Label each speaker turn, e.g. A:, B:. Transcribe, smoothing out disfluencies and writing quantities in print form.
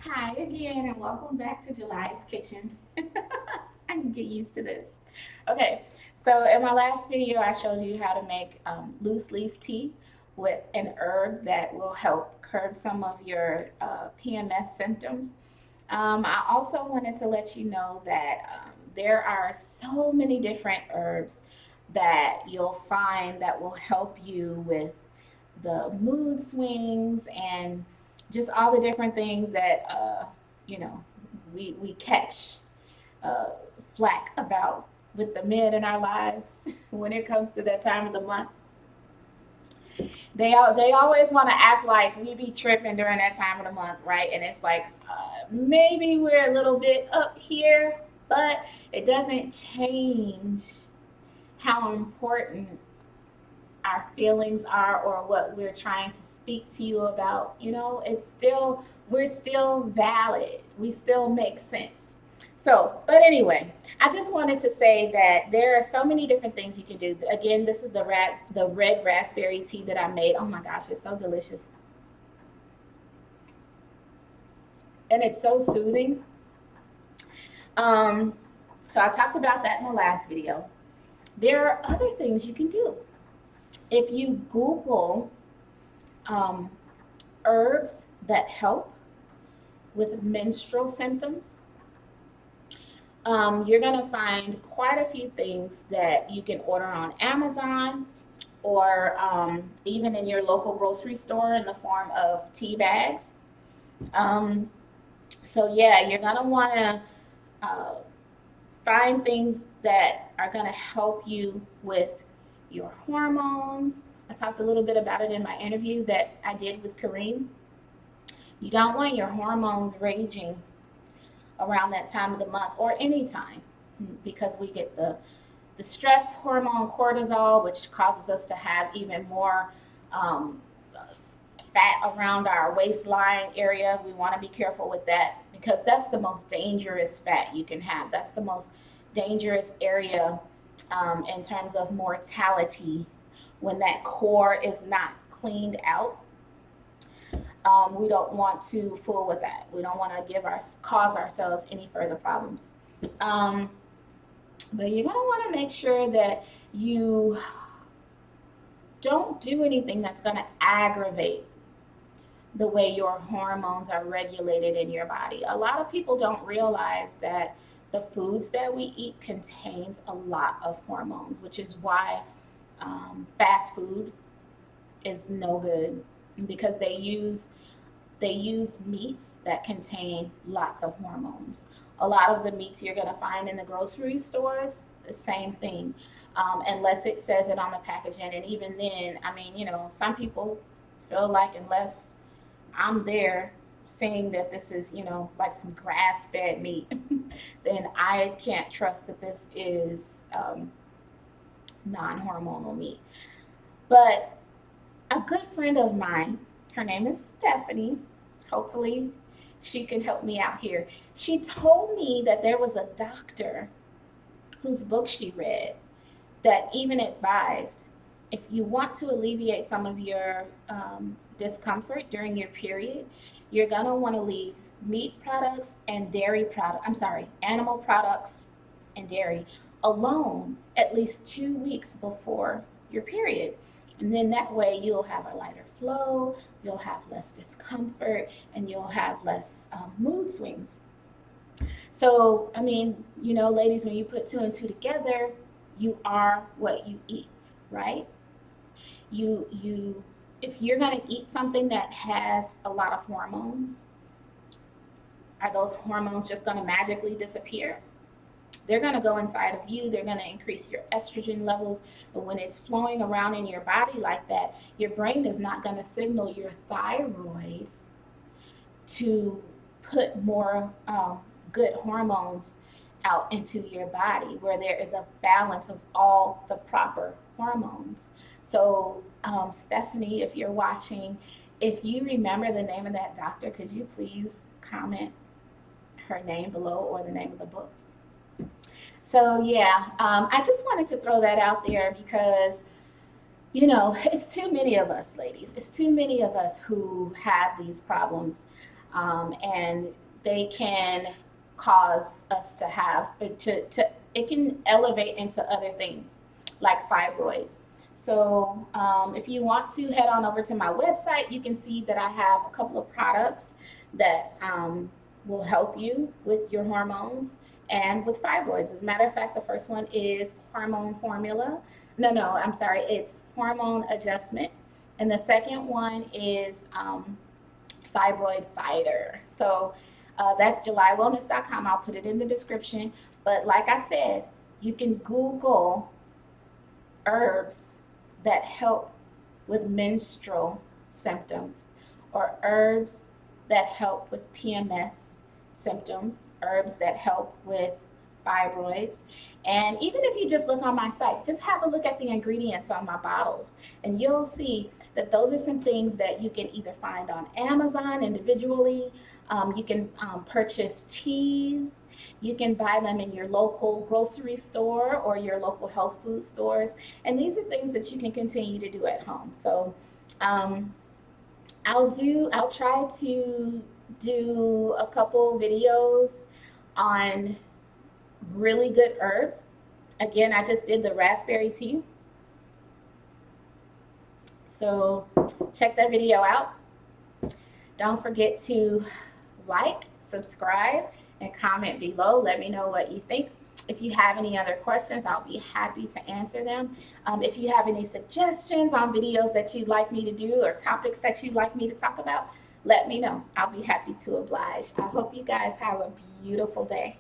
A: Hi again, and welcome back to July's Kitchen. I can get used to this. Okay, so in my last video, I showed you how to make loose leaf tea with an herb that will help curb some of your PMS symptoms. I also wanted to let you know that there are so many different herbs that you'll find that will help you with the mood swings and just all the different things that you know we catch uh, flack about with the men in our lives when it comes to that time of the month. They always want to act like we be tripping during that time of the month, right? And it's like maybe we're a little bit up here, but it doesn't change how important our feelings are or what we're trying to speak to you about. It's still, we're still valid. We still make sense. So, but anyway, I just wanted to say that there are so many different things you can do. Again, this is the red raspberry tea that I made. Oh my gosh, it's so delicious. And it's so soothing. Um, so I talked about that in the last video. There are other things you can do. If you Google um, herbs that help with menstrual symptoms, you're going to find quite a few things that you can order on Amazon or even in your local grocery store in the form of tea bags. Um, so, yeah, you're going to want to uh, find things that are going to help you with your hormones. I talked a little bit about it in my interview that I did with Kareem. You don't want your hormones raging around that time of the month or any time because we get the stress hormone cortisol, which causes us to have even more um, fat around our waistline area. We want to be careful with that because that's the most dangerous fat you can have. That's the most dangerous area in terms of mortality when that core is not cleaned out. We don't want to fool with that. We don't want to cause ourselves any further problems. Um, but you're gonna want to make sure that you don't do anything that's gonna aggravate the way your hormones are regulated in your body. A lot of people don't realize that the foods that we eat contains a lot of hormones, which is why fast food is no good because they use meats that contain lots of hormones. A lot of the meats you're going to find in the grocery stores, the same thing, unless it says it on the packaging. And even then, I mean, some people feel like unless I'm there seeing that this is, like some grass fed meat, then I can't trust that this is non hormonal meat. But a good friend of mine, her name is Stephanie. Hopefully, she can help me out here. She told me that there was a doctor whose book she read that even advised if you want to alleviate some of your discomfort during your period, you're going to want to leave meat products and dairy products, I'm sorry, animal products and dairy alone at least 2 weeks before your period. And then that way you'll have a lighter flow, you'll have less discomfort, and you'll have less mood swings. So, I mean, ladies, when you put two and two together, you are what you eat, right? You if you're going to eat something that has a lot of hormones, are those hormones just going to magically disappear? They're going to go inside of you. They're going to increase your estrogen levels. But when it's flowing around in your body like that, your brain is not going to signal your thyroid to put more good hormones out into your body where there is a balance of all the proper hormones. So, Stephanie, if you're watching, if you remember the name of that doctor, could you please comment her name below or the name of the book? So, yeah, I just wanted to throw that out there because it's too many of us, ladies. It's too many of us who have these problems. and they can cause us to have it can elevate into other things like fibroids. So if you want to head on over to my website, you can see that I have a couple of products that will help you with your hormones and with fibroids. As a matter of fact, the first one is hormone formula. No, I'm sorry, it's hormone adjustment. And the second one is fibroid fighter. So that's JulyWellness.com. I'll put it in the description. But like I said, you can Google herbs that help with menstrual symptoms, or herbs that help with PMS symptoms, herbs that help with fibroids. And even if you just look on my site, just have a look at the ingredients on my bottles, and you'll see that those are some things that you can either find on Amazon individually. You can purchase teas. You can buy them in your local grocery store or your local health food stores. And these are things that you can continue to do at home. So I'll try to do a couple videos on really good herbs. Again, I just did the raspberry tea. So check that video out. Don't forget to like, subscribe, and comment below. Let me know what you think. If you have any other questions, I'll be happy to answer them. If you have any suggestions on videos that you'd like me to do or topics that you'd like me to talk about, let me know. I'll be happy to oblige. I hope you guys have a beautiful day.